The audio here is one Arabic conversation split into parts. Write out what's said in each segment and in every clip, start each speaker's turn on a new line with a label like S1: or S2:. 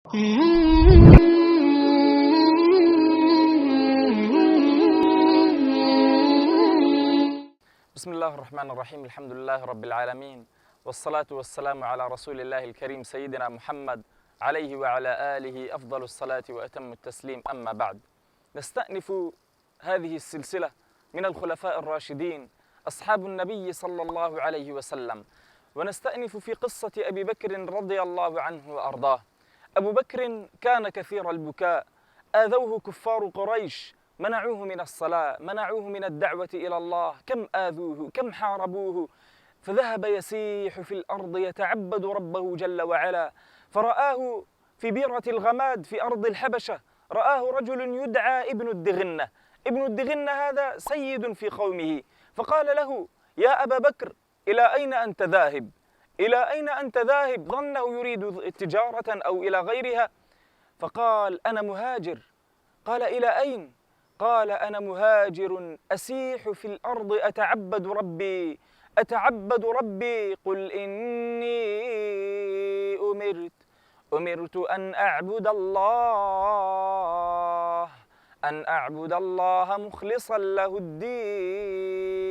S1: بسم الله الرحمن الرحيم. الحمد لله رب العالمين، والصلاة والسلام على رسول الله الكريم سيدنا محمد عليه وعلى آله أفضل الصلاة وأتم التسليم. أما بعد، نستأنف هذه السلسلة من الخلفاء الراشدين أصحاب النبي صلى الله عليه وسلم، ونستأنف في قصة أبي بكر رضي الله عنه وأرضاه. أبو بكر كان كثير البكاء، آذوه كفار قريش، منعوه من الصلاة، منعوه من الدعوة إلى الله، كم آذوه، كم حاربوه، فذهب يسيح في الأرض يتعبد ربه جل وعلا. فرآه في بيرة الغماد في أرض الحبشة، رآه رجل يدعى ابن الدغنة. ابن الدغنة هذا سيد في قومه، فقال له: يا أبا بكر، إلى أين أنت ذاهب؟ إلى أين أنت ذاهب؟ ظنه يريد تجارة أو إلى غيرها، فقال: أنا مهاجر. قال: إلى أين؟ قال: أنا مهاجر أسيح في الأرض أتعبد ربي، أتعبد ربي. قل إني أمرت أن أعبد الله مخلصا له الدين.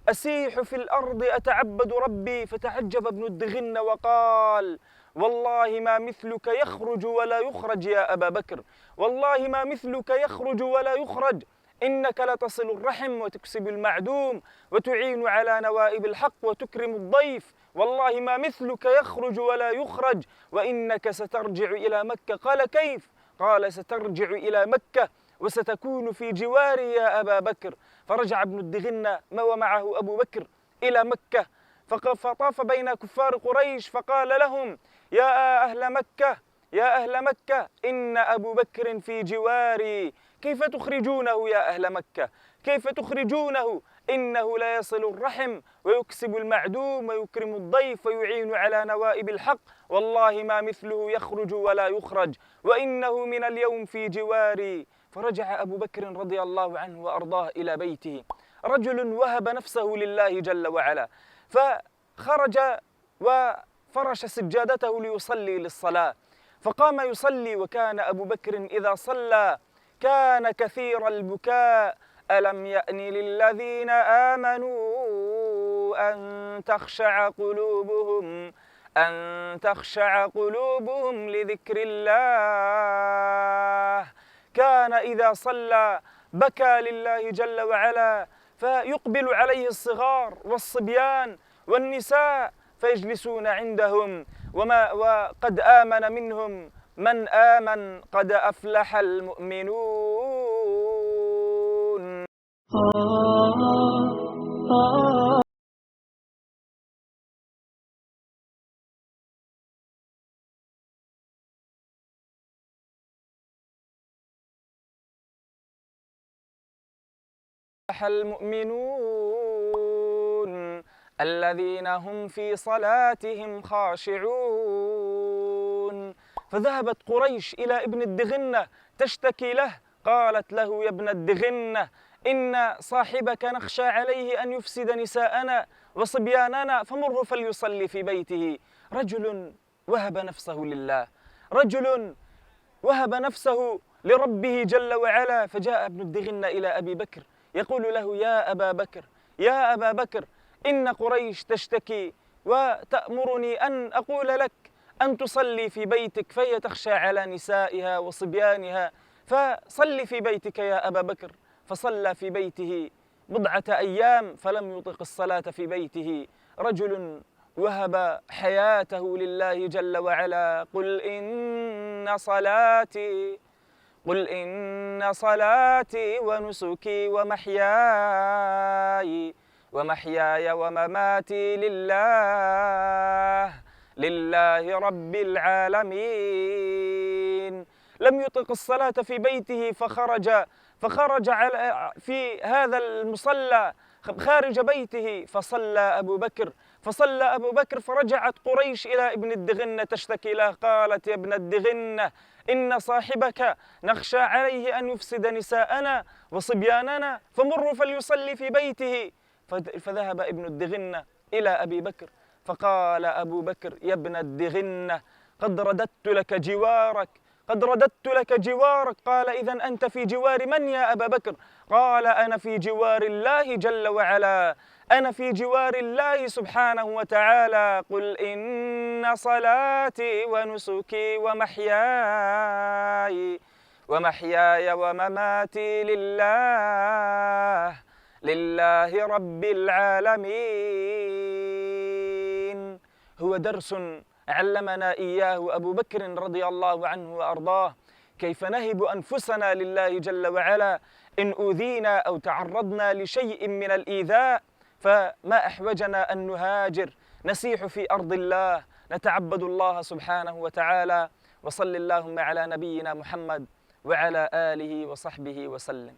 S1: أسيح في الأرض أتعبد ربي. فتعجب ابن الدغنة وقال: والله ما مثلك يخرج ولا يخرج يا أبا بكر، والله ما مثلك يخرج ولا يخرج، إنك لتصل الرحم وتكسب المعدوم وتعين على نوائب الحق وتكرم الضيف، والله ما مثلك يخرج ولا يخرج، وإنك سترجع إلى مكة. قال: كيف؟ قال: سترجع إلى مكة وستكون في جواري يا أبا بكر. فرجع ابن الدغنة ومعه أبو بكر إلى مكة، فطاف بين كفار قريش فقال لهم: يا أهل مكة، يا أهل مكة، إن أبو بكر في جواري، كيف تخرجونه يا أهل مكة؟ كيف تخرجونه؟ إنه لا يصل الرحم ويكسب المعدوم ويكرم الضيف ويعين على نوائب الحق، والله ما مثله يخرج ولا يخرج، وإنه من اليوم في جواري. فرجع أبو بكر رضي الله عنه وأرضاه إلى بيته، رجل وهب نفسه لله جل وعلا، فخرج وفرش سجادته ليصلي للصلاة، فقام يصلي. وكان أبو بكر إذا صلى كان كثير البكاء. ألم يأن للذين آمنوا أن تخشع قلوبهم لذكر الله. كان إذا صلى بكى لله جل وعلا، فيقبل عليه الصغار والصبيان والنساء فيجلسون عندهم، وقد آمن منهم من آمن، قد أفلح المؤمنون. المؤمنون الذين هم في صلاتهم خاشعون. فذهبت قريش إلى ابن الدغنة تشتكي له، قالت له: يا ابن الدغنة، إن صاحبك نخشى عليه أن يفسد نساءنا وصبياننا، فمره فليصلي في بيته. رجل وهب نفسه لله، رجل وهب نفسه لربه جل وعلا. فجاء ابن الدغنة إلى أبي بكر يقول له: يا أبا بكر، يا أبا بكر، إن قريش تشتكي وتأمرني أن أقول لك أن تصلي في بيتك، فهي تخشى على نسائها وصبيانها، فصلي في بيتك يا أبا بكر. فصلى في بيته بضعة أيام فلم يطق الصلاة في بيته. رجل وهب حياته لله جل وعلا. قل إن صلاتي ونسكي ومحياي ومماتي لله رب العالمين. لم يطق الصلاة في بيته، فخرج في هذا المصلى خارج بيته فصلى أبو بكر. فرجعت قريش إلى ابن الدغنة تشتكي له، قالت: يا ابن الدغنة، إن صاحبك نخشى عليه أن يفسد نساءنا وصبياننا، فمره فليصلي في بيته. فذهب ابن الدغنة إلى أبي بكر فقال أبو بكر: يا ابن الدغنة، قد رددت لك جوارك، قد رددت لك جوارك. قال: إذن أنت في جوار من يا أبا بكر؟ قال: أنا في جوار الله جل وعلا، أنا في جوار الله سبحانه وتعالى. قل إن صلاتي ونسكي ومحياي ومماتي لله رب العالمين. هو درس علمنا إياه أبو بكر رضي الله عنه وأرضاه، كيف نهب أنفسنا لله جل وعلا إن أوذينا أو تعرضنا لشيء من الإيذاء. فما أحوجنا أن نهاجر، نسيح في أرض الله، نتعبد الله سبحانه وتعالى. وصل اللهم على نبينا محمد وعلى آله وصحبه وسلم.